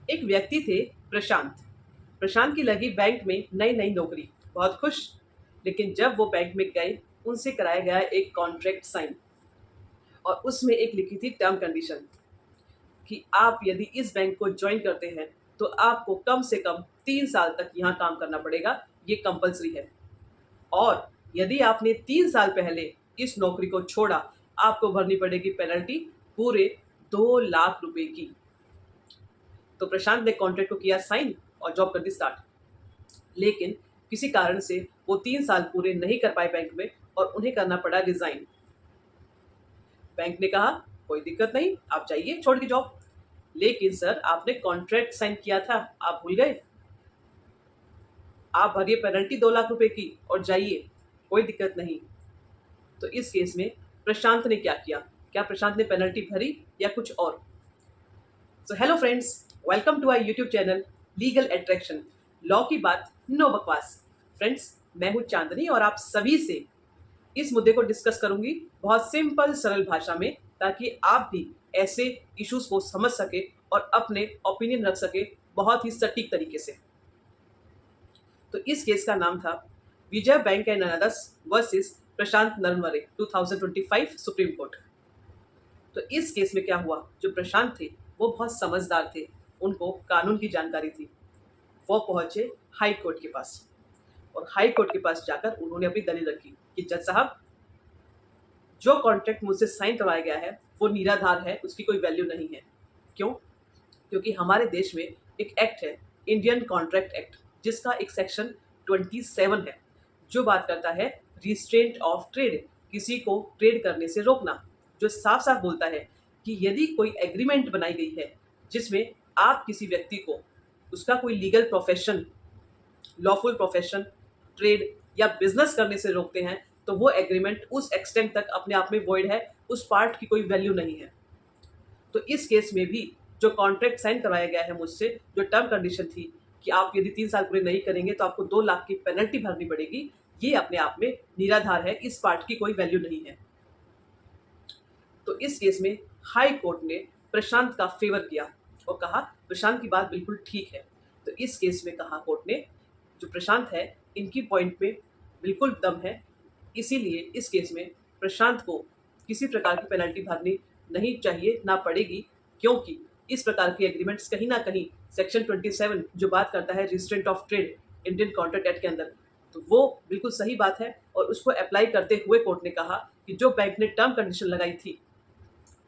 एक व्यक्ति थे प्रशांत। प्रशांत की लगी बैंक में नई नई नौकरी, बहुत खुश। लेकिन जब वो बैंक में गए, उनसे कराया गया एक कॉन्ट्रैक्ट साइन और उसमें एक लिखी थी टर्म कंडीशन कि आप यदि इस बैंक को ज्वाइन करते हैं तो आपको कम से कम 3 साल तक यहाँ काम करना पड़ेगा। ये कंपलसरी है। और यदि आपने 3 साल पहले इस नौकरी को छोड़ा, आपको भरनी पड़ेगी पेनल्टी पूरे 2 लाख रुपए की। तो प्रशांत ने कॉन्ट्रैक्ट को किया साइन और जॉब कर दी स्टार्ट। लेकिन किसी कारण से वो 3 साल पूरे नहीं कर पाए बैंक में और उन्हें करना पड़ा रिजाइन। बैंक ने कहा कोई दिक्कत नहीं, आप जाइए छोड़ के जॉब। लेकिन सर, आपने कॉन्ट्रैक्ट साइन किया था, आप भूल गए। आप भरिए पेनल्टी 2 लाख रुपए की और जाइए, कोई दिक्कत नहीं। तो इस केस में प्रशांत ने क्या किया? क्या प्रशांत ने पेनल्टी भरी या कुछ और? So hello friends, welcome to our YouTube channel legal attraction. Law की बात, नो बकवास। फ्रेंड्स, मैं हूं चांदनी और आप सभी से इस मुद्दे को डिस्कस करूंगी बहुत सिंपल सरल भाषा में, ताकि आप भी ऐसे इश्यूज को समझ सके और अपने ओपिनियन रख सके बहुत ही सटीक तरीके से। तो इस केस का नाम था Vijay bank and another's versus Prashant Narware 2025 supreme court. तो इस केस में क्या हुआ, जो प्रशांत थे वो बहुत समझदार थे, उनको कानून की जानकारी थी। वो पहुंचे हाई कोर्ट के पास और हाई कोर्ट के पास जाकर उन्होंने अपनी दलील रखी कि जज साहब, जो कॉन्ट्रैक्ट मुझसे साइन करवाया गया है वो निराधार है, उसकी कोई वैल्यू नहीं है। क्यों? क्योंकि हमारे देश में एक एक्ट है, इंडियन कॉन्ट्रैक्ट एक्ट, जिसका एक सेक्शन 27 है, जो बात करता है रिस्ट्रेंट ऑफ ट्रेड, किसी को ट्रेड करने से रोकना, जो साफ साफ बोलता है कि यदि कोई एग्रीमेंट बनाई गई है जिसमें आप किसी व्यक्ति को उसका कोई legal profession, lawful profession, trade या बिजनेस करने से रोकते हैं, तो वो एग्रीमेंट उस एक्सटेंट तक अपने आप में वॉइड है, उस पार्ट की कोई वैल्यू नहीं है। तो इस केस में भी जो कॉन्ट्रैक्ट साइन करवाया गया है मुझसे, जो टर्म कंडीशन थी कि आप यदि 3 साल पूरे नहीं करेंगे तो आपको 2 लाख की पेनल्टी भरनी पड़ेगी, ये अपने आप में निराधार है, इस पार्ट की कोई वैल्यू नहीं है। तो इस केस में हाई कोर्ट ने प्रशांत का फेवर किया और कहा प्रशांत की बात बिल्कुल ठीक है। तो इस केस में कहा कोर्ट ने, जो प्रशांत है इनकी पॉइंट पे बिल्कुल दम है, इसीलिए इस केस में प्रशांत को किसी प्रकार की पेनल्टी भरनी नहीं चाहिए, ना पड़ेगी, क्योंकि इस प्रकार की एग्रीमेंट्स कहीं ना कहीं सेक्शन 27 जो बात करता है restraint of trade Indian contract act के अंदर, तो वो बिल्कुल सही बात है। और उसको अप्लाई करते हुए कोर्ट ने कहा कि जो बैंक ने टर्म कंडीशन लगाई थी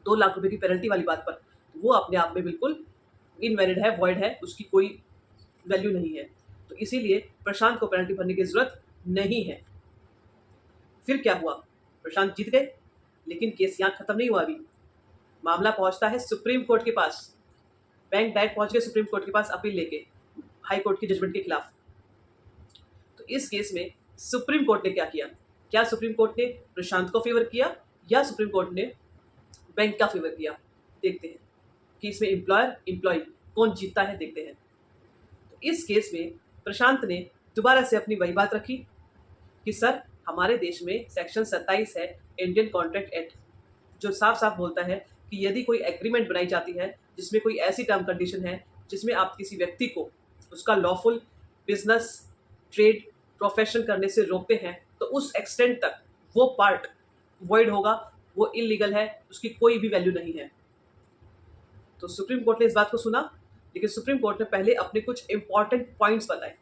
2 लाख रुपए की पेनल्टी वाली बात पर, तो वो अपने आप में बिल्कुल इनवैलिड है, वॉइड है, उसकी कोई वैल्यू नहीं है। तो इसीलिए प्रशांत को पेनल्टी भरने की जरूरत नहीं है। फिर क्या हुआ? प्रशांत जीत गए, लेकिन केस यहाँ खत्म नहीं हुआ। अभी मामला पहुंचता है सुप्रीम कोर्ट के पास। बैंक डायरेक्ट पहुंच गए सुप्रीम कोर्ट के पास अपील लेके हाई कोर्ट की जजमेंट के खिलाफ। तो इस केस में सुप्रीम कोर्ट ने क्या किया? क्या सुप्रीम कोर्ट ने प्रशांत को फेवर किया या सुप्रीम कोर्ट ने बैंक का फेवर किया? देखते हैं कि इसमें एम्प्लॉयर एम्प्लॉय कौन जीतता है, देखते हैं। तो इस केस में प्रशांत ने दोबारा से अपनी वही बात रखी कि सर, हमारे देश में सेक्शन 27 है इंडियन कॉन्ट्रैक्ट एक्ट, जो साफ साफ बोलता है कि यदि कोई एग्रीमेंट बनाई जाती है जिसमें कोई ऐसी टर्म कंडीशन है जिसमें आप किसी व्यक्ति को उसका लॉफुल बिजनेस, ट्रेड, प्रोफेशन करने से रोकते हैं, तो उस एक्सटेंट तक वो पार्ट वॉइड होगा, वो इलीगल है, उसकी कोई भी वैल्यू नहीं है। तो सुप्रीम कोर्ट ने इस बात को सुना, लेकिन सुप्रीम कोर्ट ने पहले अपने कुछ इंपॉर्टेंट पॉइंट्स बताए।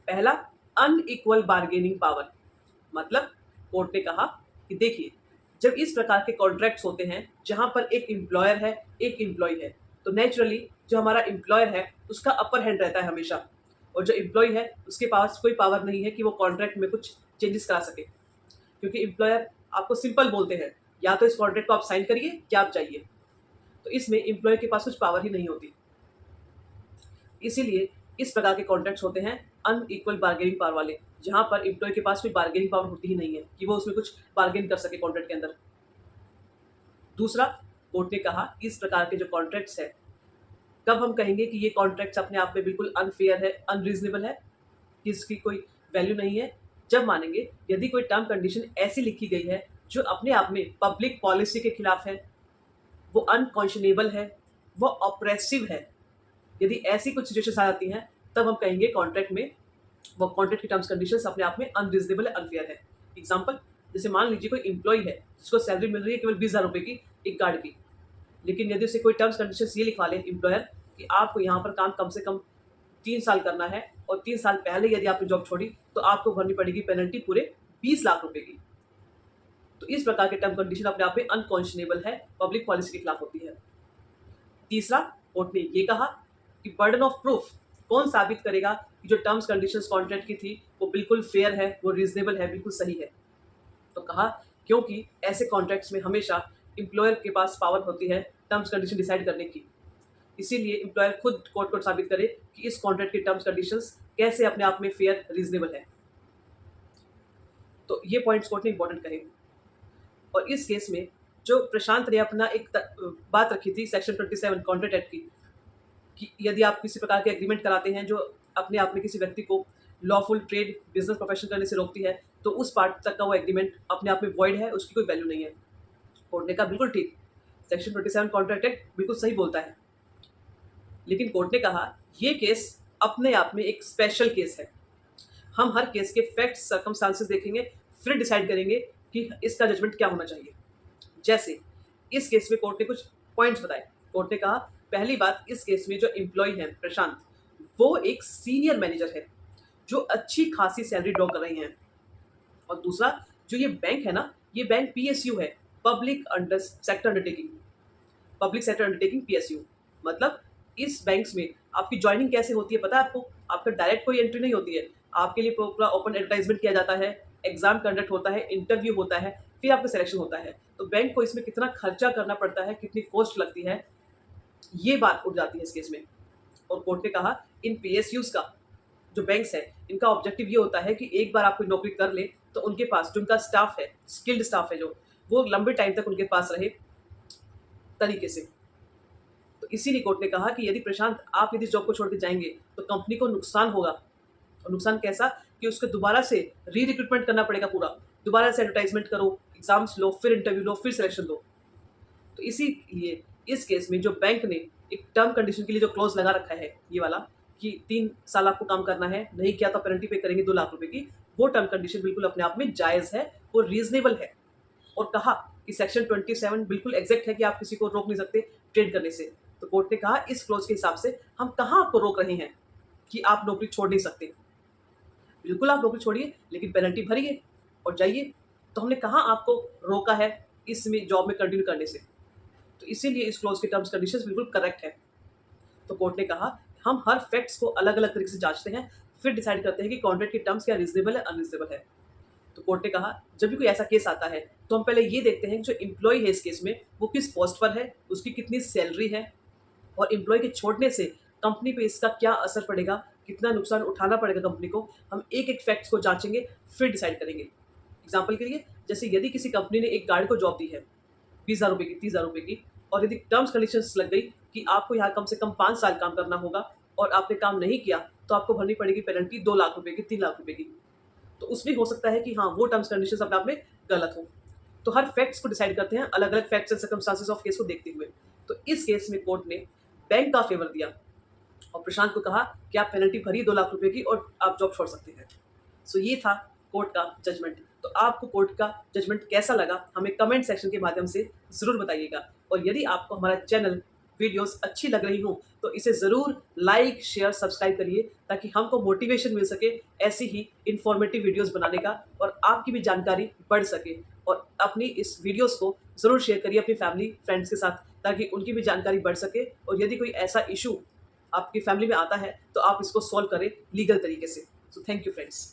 पहला, अनइक्वल बार्गेनिंग पावर। मतलब कोर्ट ने कहा कि देखिए, जब इस प्रकार के कॉन्ट्रैक्ट्स होते हैं जहां पर एक एम्प्लॉयर है, एक एम्प्लॉय है, तो नेचुरली जो हमारा एम्प्लॉयर है उसका अपर हैंड रहता है हमेशा, और जो एम्प्लॉय है उसके पास कोई पावर नहीं है कि वो कॉन्ट्रैक्ट में कुछ चेंजेस करा सके। क्योंकि एम्प्लॉयर आपको सिंपल बोलते हैं, या तो इस कॉन्ट्रैक्ट को आप साइन करिए या आप जाइए। तो इसमें एम्प्लॉय के पास कुछ पावर ही नहीं होती। इसीलिए इस प्रकार के कॉन्ट्रैक्ट्स होते हैं अनइक्वल बार्गेनिंग पावर वाले, जहां पर एम्प्लॉय के पास कोई बार्गेनिंग पावर होती ही नहीं है कि वो उसमें कुछ बार्गेन कर सके कॉन्ट्रैक्ट के अंदर। दूसरा, कोर्ट ने कहा इस प्रकार के जो कॉन्ट्रैक्ट्स है, कब हम कहेंगे कि ये कॉन्ट्रैक्ट्स अपने आप में बिल्कुल अनफेयर है, अनरीजनेबल है, कि इसकी कोई वैल्यू नहीं है? जब मानेंगे यदि कोई टर्म कंडीशन ऐसी लिखी गई है जो अपने आप में पब्लिक पॉलिसी के खिलाफ है, वो अनकॉन्शनेबल है, वो ऑप्रेसिव है, यदि ऐसी कुछ सिचुएशन आ जाती हैं तब हम कहेंगे कॉन्ट्रैक्ट में वो कॉन्ट्रैक्ट की टर्म्स कंडीशंस अपने आप में अनरीजनेबल है, अनफेयर है। एग्जाम्पल, जैसे मान लीजिए कोई एम्प्लॉय है जिसको सैलरी मिल रही है केवल 20,000 रुपये की एक गार्ड की, लेकिन यदि उसे कोई टर्म्स कंडीशंस ये लिखवा ले एम्प्लॉयर कि आपको यहाँ पर काम कम से कम 3 साल करना है और 3 साल पहले यदि आपने जॉब छोड़ी तो आपको भरनी पड़ेगी पेनल्टी पूरे 20 लाख रुपए की। तो इस प्रकार के टर्म कंडीशन अपने आप में अनकॉन्शनेबल है, पब्लिक पॉलिसी के खिलाफ होती है। तीसरा, कोर्ट ने ये कहा कि बर्डन ऑफ प्रूफ, कौन साबित करेगा कि जो टर्म्स कंडीशंस कॉन्ट्रैक्ट की थी वो बिल्कुल फेयर है, वो रीजनेबल है, बिल्कुल सही है। तो कहा क्योंकि ऐसे कॉन्ट्रैक्ट्स में हमेशा एम्प्लॉयर के पास पावर होती है टर्म्स कंडीशन डिसाइड करने की, इसीलिए एम्प्लॉयर खुद कोर्ट को साबित करे कि इस कॉन्ट्रैक्ट के टर्म्स कंडीशंस कैसे अपने आप में फेयर, रीजनेबल है। तो ये पॉइंट्स कोर्ट ने इंपॉर्टेंट कहे। और इस केस में जो प्रशांत ने अपना एक बात रखी थी सेक्शन 27 कॉन्ट्रैक्ट एक्ट की, कि यदि आप किसी प्रकार के एग्रीमेंट कराते हैं जो अपने आप में किसी व्यक्ति को लॉफुल ट्रेड, बिजनेस, प्रोफेशन करने से रोकती है, तो उस पार्ट तक का वो एग्रीमेंट अपने आप में वॉइड है, उसकी कोई वैल्यू नहीं है। कोर्ट ने कहा बिल्कुल ठीक, सेक्शन 27 कॉन्ट्रैक्ट एक्ट बिल्कुल सही बोलता है। लेकिन कोर्ट ने कहा ये केस अपने आप में एक स्पेशल केस है। हम हर केस के फैक्ट्स, सर्कमस्टांसेस देखेंगे, फिर डिसाइड करेंगे कि इसका जजमेंट क्या होना चाहिए। जैसे इस केस में कोर्ट ने कुछ पॉइंट्स बताए। कोर्ट ने कहा पहली बात, इस केस में जो एम्प्लॉय है प्रशांत, वो एक सीनियर मैनेजर है जो अच्छी खासी सैलरी ड्रॉ कर रही हैं। और दूसरा, जो ये बैंक है ना, ये बैंक PSU है, public sector undertaking, public sector undertaking PSU। मतलब इस बैंक्स में आपकी ज्वाइनिंग कैसे होती है पता है आपको? आपका डायरेक्ट कोई एंट्री नहीं होती है, आपके लिए पूरा ओपन एडवर्टाइजमेंट किया जाता है, एग्जाम कंडक्ट होता है, इंटरव्यू होता है, फिर आपका सिलेक्शन होता है। तो बैंक को इसमें कितना खर्चा करना पड़ता है, कितनी कॉस्ट लगती है, ये बात उठ जाती है इस केस में। और कोर्ट ने कहा इन PSUs का जो बैंक्स है, इनका ऑब्जेक्टिव ये होता है कि एक बार आप कोई नौकरी कर ले तो उनके पास जो उनका स्टाफ है, स्किल्ड स्टाफ है, जो वो लंबे टाइम तक उनके पास रहे तरीके से। तो इसीलिए कोर्ट ने कहा कि यदि प्रशांत आप यदि जॉब को छोड़ के जाएंगे तो कंपनी को नुकसान होगा। और नुकसान कैसा कि उसको दोबारा से री रिक्रूटमेंट करना पड़ेगा, पूरा दोबारा से एडवर्टाइजमेंट करो, एग्जाम्स लो, फिर इंटरव्यू लो, फिर सिलेक्शन दो। तो इसीलिए इस केस में जो बैंक ने एक टर्म कंडीशन के लिए जो क्लॉज लगा रखा है ये वाला, कि 3 साल आपको काम करना है, नहीं किया तो पेनल्टी पे करेंगे 2 लाख रुपए की, वो टर्म कंडीशन बिल्कुल अपने आप में जायज़ है, वो रीजनेबल है। और कहा कि सेक्शन 27 बिल्कुल एग्जैक्ट है कि आप किसी को रोक नहीं सकते ट्रेड करने से। तो कोर्ट ने कहा इस क्लॉज के हिसाब से हम कहाँ आपको रोक रहे हैं कि आप नौकरी छोड़ नहीं सकते। बिल्कुल आप नौकरी छोड़िए, लेकिन पेनल्टी भरिए और जाइए। तो हमने कहाँ आपको रोका है इसमें जॉब में कंटिन्यू करने से। तो इसीलिए इस क्लॉज के टर्म्स कंडीशंस बिल्कुल करेक्ट है। तो कोर्ट ने कहा हम हर फैक्ट्स को अलग अलग तरीके से जांचते हैं, फिर डिसाइड करते हैं कि कॉन्ट्रैक्ट की टर्म्स क्या रीजनेबल है, अनरीजनेबल है। तो कोर्ट ने कहा जब भी कोई ऐसा केस आता है तो हम पहले ये देखते हैं कि जो एम्प्लॉय है इस केस में वो किस पोस्ट पर है, उसकी कितनी सैलरी है, और एम्प्लॉय के छोड़ने से कंपनी पे इसका क्या असर पड़ेगा, कितना नुकसान उठाना पड़ेगा कंपनी को। हम एक एक फैक्ट्स को जांचेंगे, फिर डिसाइड करेंगे। एग्जाम्पल के लिए, जैसे यदि किसी कंपनी ने एक गार्ड को जॉब दी है 20,000 रुपये की, 30,000 रुपये की, और यदि टर्म्स कंडीशंस लग गई कि आपको यहाँ कम से कम 5 साल काम करना होगा और आपने काम नहीं किया तो आपको भरनी पड़ेगी पेनल्टी 2 लाख रुपए की, 3 लाख रुपए की, तो उसमें हो सकता है कि हाँ वो टर्म्स कंडीशंस अपने आप में गलत हो। तो हर फैक्ट्स को डिसाइड करते हैं अलग अलग facts and circumstances of case को देखते हुए। तो इस केस में कोर्ट ने बैंक का फेवर दिया और प्रशांत को कहा कि आप पेनल्टी भरिए 2 लाख रुपए की और आप जॉब छोड़ सकते हैं। सो ये था कोर्ट का जजमेंट। तो आपको कोर्ट का जजमेंट कैसा लगा हमें कमेंट सेक्शन के माध्यम से ज़रूर बताइएगा। और यदि आपको हमारा चैनल वीडियोस अच्छी लग रही हो तो इसे ज़रूर लाइक, शेयर, सब्सक्राइब करिए ताकि हमको मोटिवेशन मिल सके ऐसी ही इन्फॉर्मेटिव वीडियोस बनाने का और आपकी भी जानकारी बढ़ सके। और अपनी इस वीडियोस को ज़रूर शेयर करिए अपनी फैमिली, फ्रेंड्स के साथ ताकि उनकी भी जानकारी बढ़ सके। और यदि कोई ऐसा इशू आपकी फैमिली में आता है तो आप इसको सॉल्व करें लीगल तरीके से। So thank you friends.